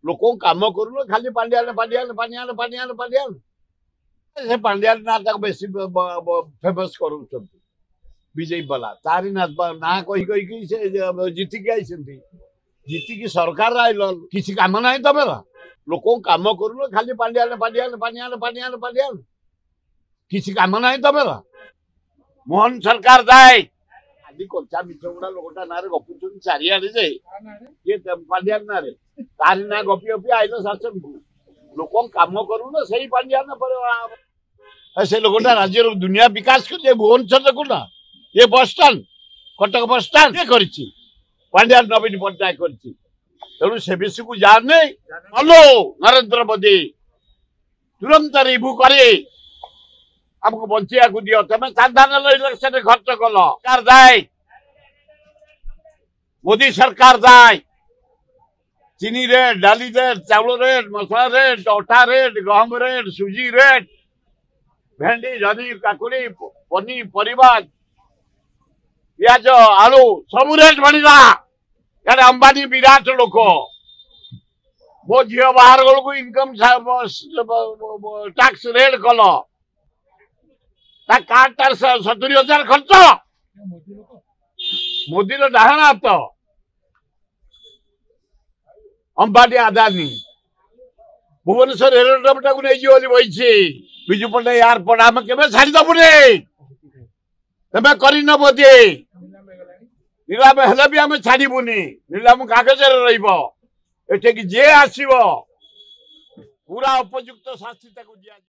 लोक काम करू खाली पांड्यान पांड्यान पांड्यान पांड्यान पांड्यान से पांड्यान ना बेसी फेमस कर बीजेपी वाला तारी ना कही कही से जीतिकी आई जीतिकी सरकार आइल किसी काम ना तुम लोक काम करू खाली पांड्यान पांड्यान पांड्यान पांड्यान पांड्यान किसी काम ना तुम मोहन सरकार जाए आदि कचा मिछ गुड़ा लोकटा ना गपुन चारिड़े जे ये पांड्यान ना तारी ना गपी गपी आइल शासन को लोक काम करू से पांड्यान पर से लोकटा राज्य दुनिया विकास कर भुवनेश्वर देखुना ये बस स्टाण्ड कटक बस स्टाण्ड कर पांड्यान नवीन पट्टनायक कर तेणु से बेसी को जाने हेलो नरेंद्र मोदी तुरंत रिव्यू करे हमको बंचिया को दियो तुम साधारण इलेक्शन खर्च कल सरकार जाए मोदी सरकार जाए चीनी रेट डाली रेट चावल रेट मसला रेट अटा रेट गहम रेट सुजी रेट भेंडी जनी काकुड़ी पनी परिवा पियाज आलू सब रेट बढ़ला यार अंबानी विराट लोक मो झी बाहर को इनकम टैक्स रेट कल कार्ड तार 70,000 खर्च मोदी डाहण हाथ अंबानी आदानी भुवनेश्वर एरोड्रम टाक नहीं बही विजु पट्टनायक एयरपोर्ट आम के छाड़देबुनि तुम करन मोदी नीलाम हेल्ले भी आम छाड़बुनि नीलाम कागज रही जे आसो पूरा उपयुक्त शास्ति दिया।